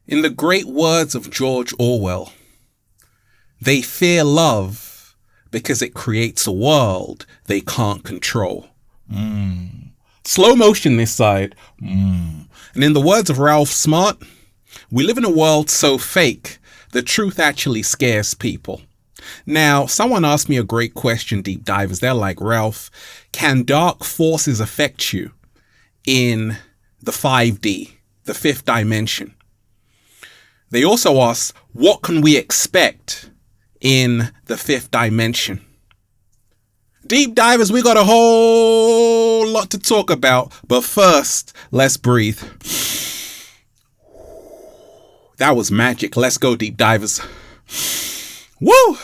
In the great words of George Orwell, they fear love because it creates a world they can't control. Slow motion this side. And in the words of Ralph Smart, we live in a world so fake, the truth actually scares people. Now, someone asked me a great question, deep divers. They're like, Ralph, can dark forces affect you in the 5D, the fifth dimension? They also asked, what can we expect in the fifth dimension? Deep divers, we got a whole lot to talk about, but first, let's breathe. That was magic. Let's go, deep divers. Woo!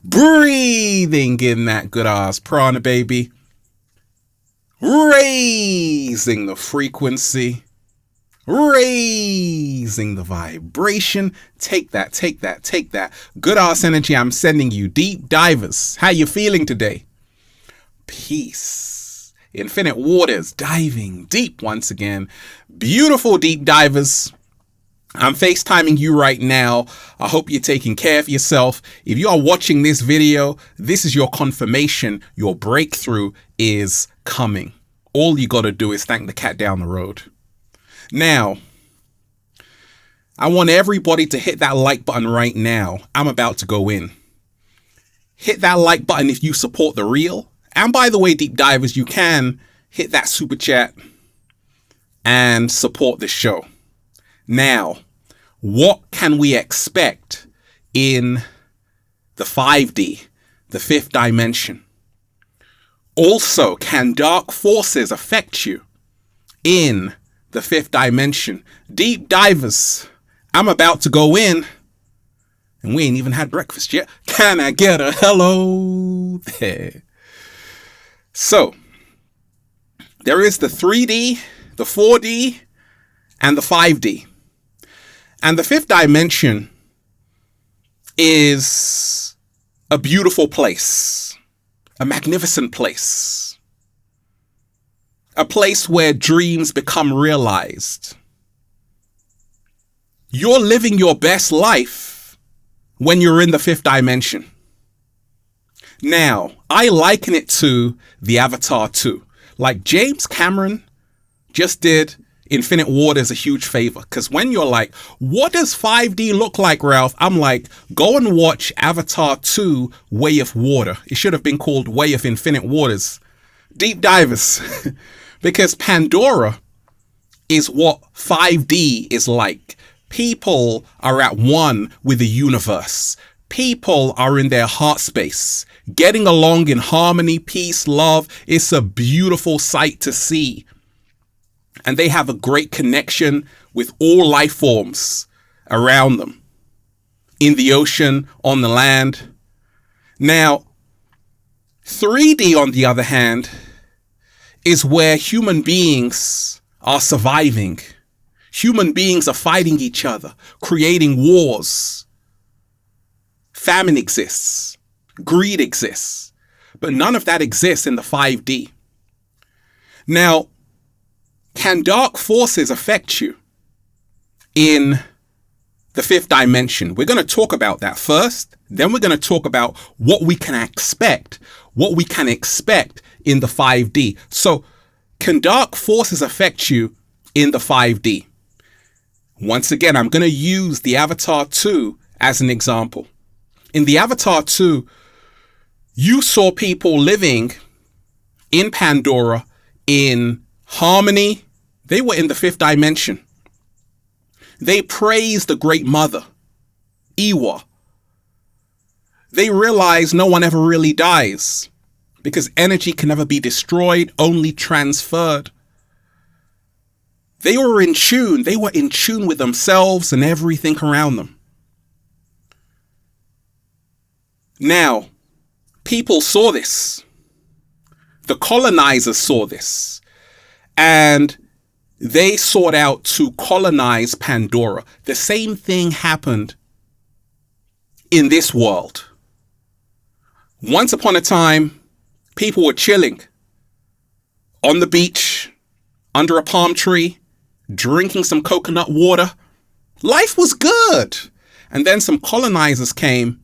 Breathing in that good ass prana, baby. Raising the frequency. Raising the vibration. Take that, take that, take that. Good ass energy I'm sending you, deep divers. How you feeling today? Peace. Infinite waters, diving deep once again. Beautiful deep divers. I'm FaceTiming you right now. I hope you're taking care of yourself. If you are watching this video, this is your confirmation. Your breakthrough is coming. All you got to do is thank the cat down the road. Now, I want everybody to hit that like button right now. I'm about to go in. Hit that like button if you support the real. And by the way, deep divers, you can hit that super chat and support the show. Now, what can we expect in the 5D, the fifth dimension? Also, can dark forces affect you in the fifth dimension? Deep divers, I'm about to go in, and we ain't even had breakfast yet. Can I get a hello there? So, there is the 3D, the 4D, and the 5D. And the fifth dimension is a beautiful place, a magnificent place, a place where dreams become realized. You're living your best life when you're in the fifth dimension. Now, I liken it to the Avatar 2. Like James Cameron just did Infinite Waters a huge favor, because when you're like, what does 5D look like, Ralph? I'm like, go and watch Avatar 2 Way of Water. It should have been called Way of Infinite Waters. Deep divers. Because Pandora is what 5D is like. People are at one with the universe. People are in their heart space, getting along in harmony, peace, love. It's a beautiful sight to see. And they have a great connection with all life forms around them, in the ocean, on the land. Now, 3D, on the other hand, is where human beings are surviving. Human beings are fighting each other, creating wars. Famine exists. Greed exists. But none of that exists in the 5D. Now, can dark forces affect you in the fifth dimension? We're going to talk about that first. Then we're going to talk about what we can expect. What we can expect in the 5D. So, can dark forces affect you in the 5D? Once again, I'm going to use the Avatar 2 as an example. In the Avatar 2, you saw people living in Pandora in harmony. They were in the fifth dimension. They praised the Great Mother, Iwa. They realized no one ever really dies because energy can never be destroyed, only transferred. They were in tune. They were in tune with themselves and everything around them. Now, people saw this. The colonizers saw this. And they sought out to colonize Pandora. The same thing happened in this world. Once upon a time, people were chilling on the beach, under a palm tree, drinking some coconut water, Life was good. And then some colonizers came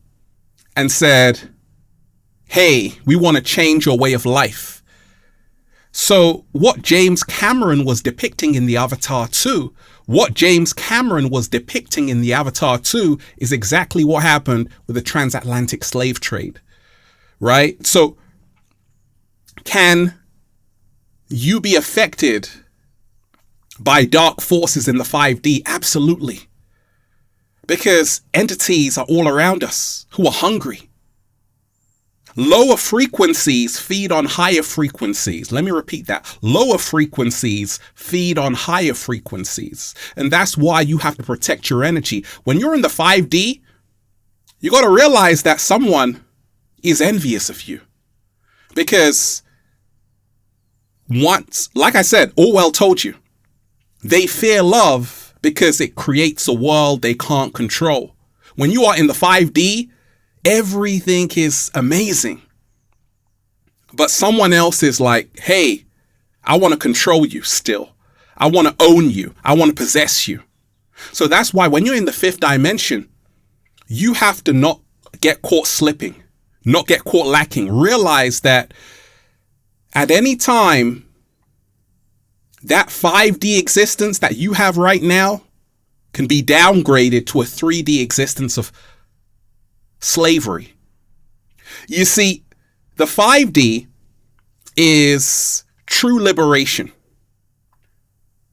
and said, hey, we want to change your way of life. So what James Cameron was depicting in the Avatar 2, is exactly what happened with the transatlantic slave trade, right? So can you be affected by dark forces in the 5D? Absolutely. Because entities are all around us who are hungry. Lower frequencies feed on higher frequencies. Let me repeat that. Lower frequencies feed on higher frequencies. And that's why you have to protect your energy. When you're in the 5D, you got to realize that someone is envious of you. Because once, like I said, Orwell told you, they fear love because it creates a world they can't control. When you are in the 5D, everything is amazing. But someone else is like, hey, I want to control you still. I want to own you. I want to possess you. So that's why when you're in the 5th dimension, you have to not get caught slipping, not get caught lacking. Realize that at any time, that 5D existence that you have right now can be downgraded to a 3D existence of slavery. You see, the 5D is true liberation.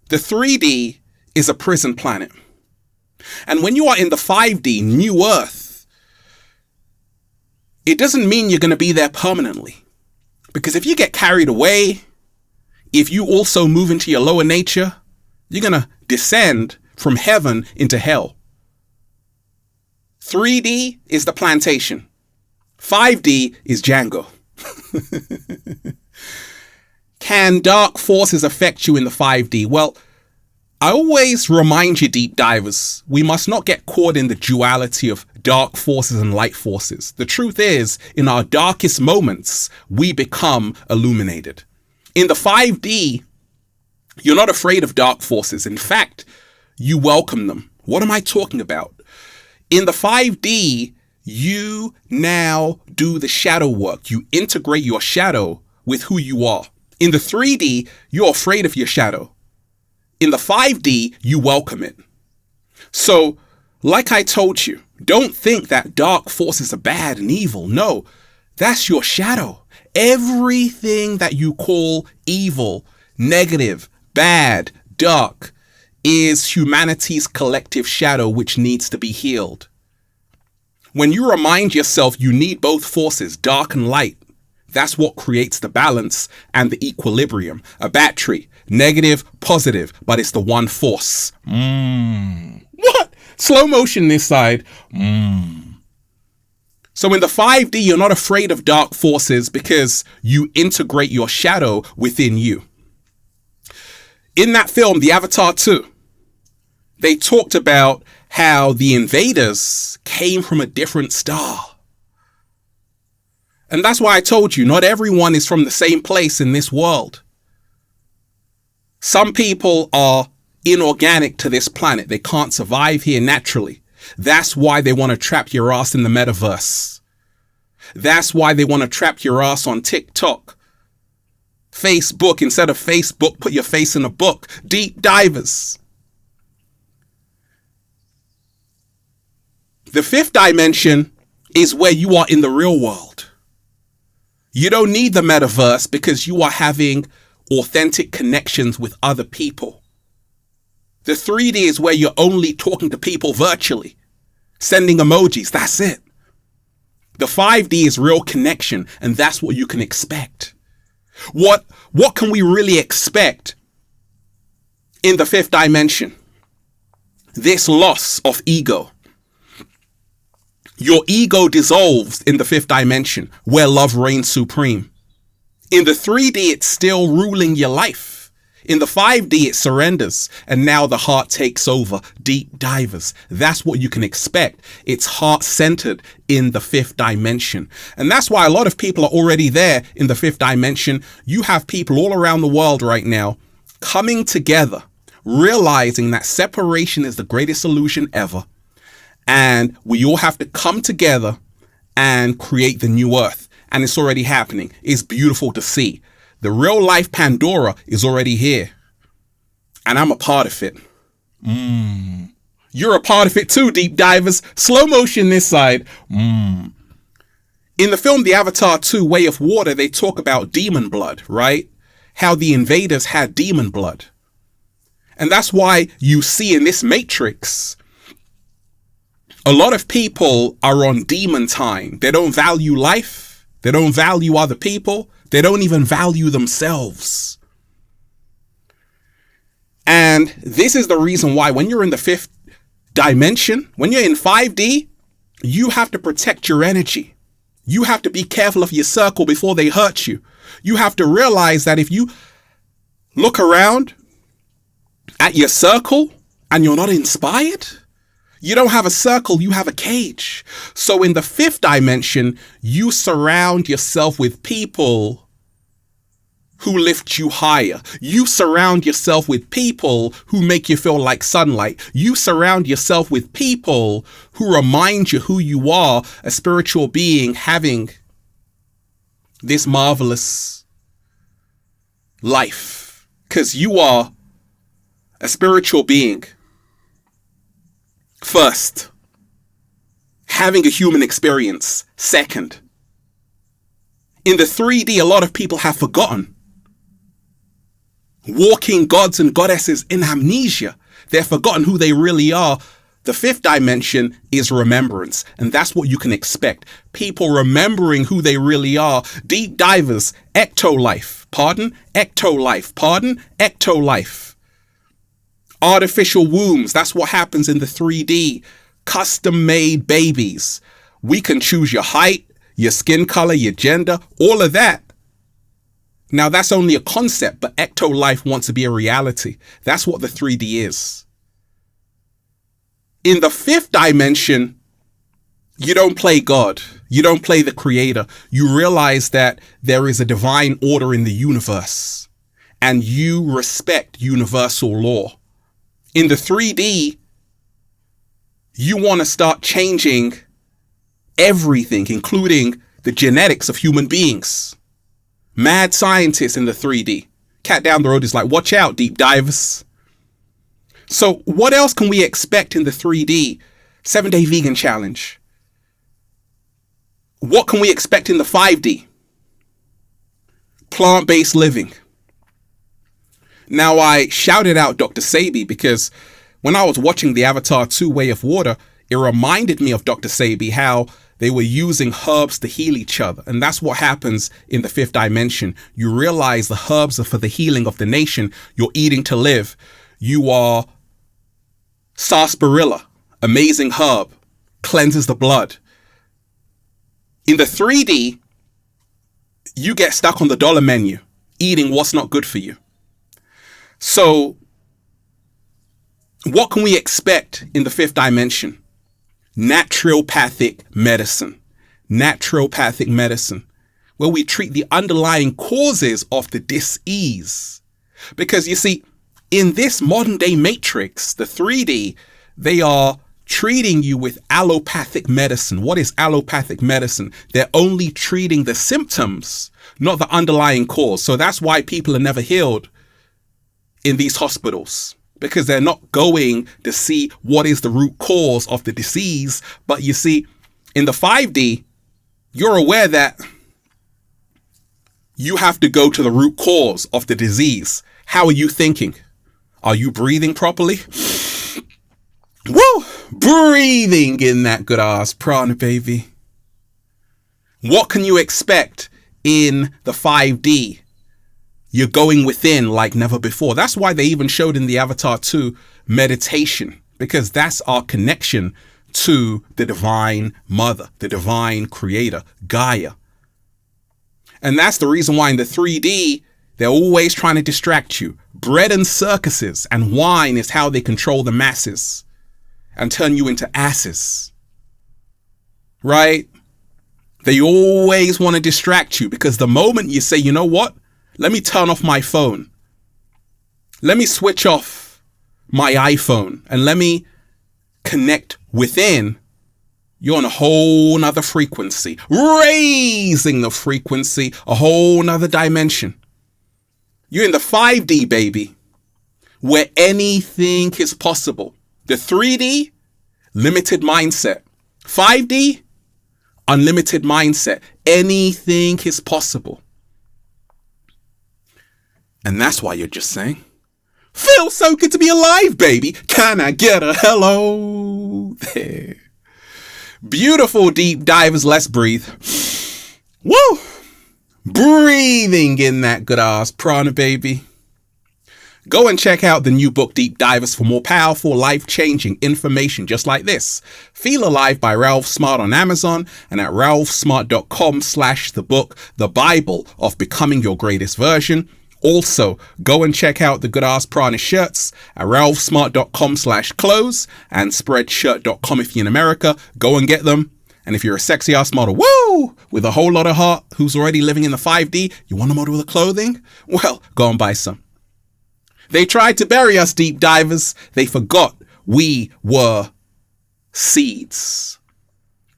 The 3D is a prison planet. And when you are in the 5D, New Earth, it doesn't mean you're going to be there permanently. Because if you get carried away, if you also move into your lower nature, you're going to descend from heaven into hell. 3D is the plantation. 5D is Django. Can dark forces affect you in the 5D? Well, I always remind you, deep divers, we must not get caught in the duality of dark forces and light forces. The truth is, in our darkest moments, we become illuminated. In the 5D, you're not afraid of dark forces. In fact, you welcome them. What am I talking about? In the 5D, you now do the shadow work. You integrate your shadow with who you are. In the 3D, you're afraid of your shadow. In the 5D, you welcome it. So, like I told you, don't think that dark forces are bad and evil. No, that's your shadow. Everything that you call evil, negative, bad, dark, is humanity's collective shadow which needs to be healed. When you remind yourself you need both forces, dark and light, that's what creates the balance and the equilibrium. A battery, negative, positive, but it's the one force. What? Slow motion this side. So in the 5D, you're not afraid of dark forces because you integrate your shadow within you. In that film, The Avatar 2, they talked about how the invaders came from a different star. And that's why I told you, not everyone is from the same place in this world. Some people are inorganic to this planet. They can't survive here naturally. That's why they want to trap your ass in the metaverse. That's why they want to trap your ass on TikTok. Facebook, instead of Facebook, put your face in a book. Deep divers. The 5th dimension is where you are in the real world. You don't need the metaverse because you are having authentic connections with other people. The 3D is where you're only talking to people virtually, sending emojis. That's it. The 5D is real connection, and that's what you can expect. What can we really expect in the 5th dimension? This loss of ego. Your ego dissolves in the 5th dimension, where love reigns supreme. In the 3D, it's still ruling your life. In the 5D, it surrenders, and now the heart takes over. Deep divers. That's what you can expect. It's heart-centered in the 5th dimension. And that's why a lot of people are already there in the 5th dimension. You have people all around the world right now coming together, realizing that separation is the greatest illusion ever. And we all have to come together and create the new earth. And it's already happening. It's beautiful to see. The real life Pandora is already here. And I'm a part of it. You're a part of it too, deep divers. Slow motion this side. In the film The Avatar 2 Way of Water, they talk about demon blood, right? How the invaders had demon blood. And that's why you see in this Matrix, a lot of people are on demon time. They don't value life. They don't value other people. They don't even value themselves. And this is the reason why when you're in the fifth dimension, when you're in 5D, you have to protect your energy. You have to be careful of your circle before they hurt you. You have to realize that if you look around at your circle and you're not inspired, you don't have a circle, you have a cage. So in the fifth dimension, you surround yourself with people who lift you higher. You surround yourself with people who make you feel like sunlight. You surround yourself with people who remind you who you are, a spiritual being having this marvelous life. Because you are a spiritual being. First, having a human experience. Second, in the 3D, a lot of people have forgotten. Walking gods and goddesses in amnesia. They've forgotten who they really are. The fifth dimension is remembrance. And that's what you can expect. People remembering who they really are. Deep divers, ecto-life. Pardon? Ecto-life. Pardon? Ecto-life. Artificial wombs. That's what happens in the 3D. Custom-made babies. We can choose your height, your skin color, your gender, all of that. Now, that's only a concept, but ecto-life wants to be a reality. That's what the 3D is. In the fifth dimension, you don't play God. You don't play the creator. You realize that there is a divine order in the universe, and you respect universal law. In the 3D, you want to start changing everything, including the genetics of human beings. Mad scientists in the 3D. Cat down the road is like, watch out, deep divers. So what else can we expect in the 3D? 7-day vegan challenge. What can we expect in the 5D? Plant-based living. Now, I shouted out Dr. Sebi because when I was watching the Avatar 2 Way of Water, it reminded me of Dr. Sebi, how they were using herbs to heal each other. And that's what happens in the fifth dimension. You realize the herbs are for the healing of the nation. You're eating to live. You are sarsaparilla, amazing herb, cleanses the blood. In the 3D, you get stuck on the dollar menu, eating what's not good for you. So what can we expect in the fifth dimension? Naturopathic medicine. Naturopathic medicine, where we treat the underlying causes of the dis-ease. Because you see, in this modern day matrix, the 3D, they are treating you with allopathic medicine. What is allopathic medicine? They're only treating the symptoms, not the underlying cause. So that's why people are never healed in these hospitals, because they're not going to see what is the root cause of the disease. But you see, in the 5D, you're aware that you have to go to the root cause of the disease. How are you thinking? Are you breathing properly? Woo! Breathing in that good ass prana, baby. What can you expect in the 5D? You're going within like never before. That's why they even showed in the Avatar 2 meditation, because that's our connection to the divine mother, the divine creator, Gaia. And that's the reason why in the 3D, they're always trying to distract you. Bread and circuses and wine is how they control the masses and turn you into asses. Right? They always want to distract you, because the moment you say, you know what? Let me turn off my phone. Let me switch off my iPhone and let me connect within, you're on a whole nother frequency, raising the frequency, a whole nother dimension. You're in the 5D, baby, where anything is possible. The 3D, limited mindset. 5D, unlimited mindset. Anything is possible. And that's why you're just saying, feels so good to be alive, baby. Can I get a hello there? Beautiful deep divers, let's breathe. Woo! Breathing in that good ass prana, baby. Go and check out the new book, Deep Divers, for more powerful, life-changing information just like this. Feel Alive by Ralph Smart on Amazon and at ralphsmart.com/the-book, the Bible of Becoming Your Greatest Version. Also, go and check out the Good Ass Prana shirts at ralphsmart.com/clothes and spreadshirt.com if you're in America. Go and get them. And if you're a sexy ass model, woo, with a whole lot of heart, who's already living in the 5D, you want a model with the clothing? Well, go and buy some. They tried to bury us, deep divers. They forgot we were seeds.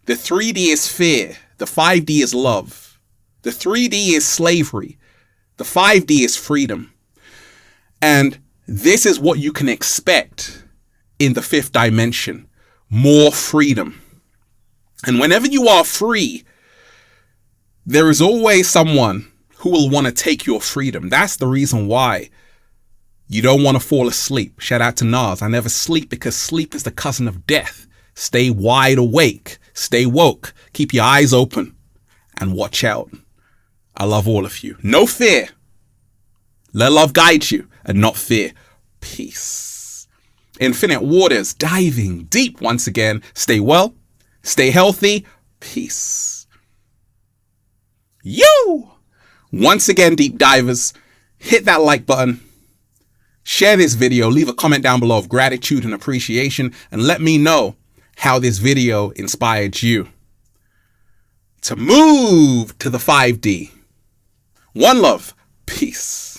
The 3D is fear. The 5D is love. The 3D is slavery. The 5D is freedom. And this is what you can expect in the 5th dimension. More freedom. And whenever you are free, there is always someone who will want to take your freedom. That's the reason why you don't want to fall asleep. Shout out to Nas. I never sleep because sleep is the cousin of death. Stay wide awake. Stay woke. Keep your eyes open and watch out. I love all of you. No fear. Let love guide you and not fear. Peace. Infinite waters, diving deep once again. Stay well. Stay healthy. Peace. Yo! Once again, deep divers, hit that like button. Share this video. Leave a comment down below of gratitude and appreciation. And let me know how this video inspired you to move to the 5D. One love. Peace.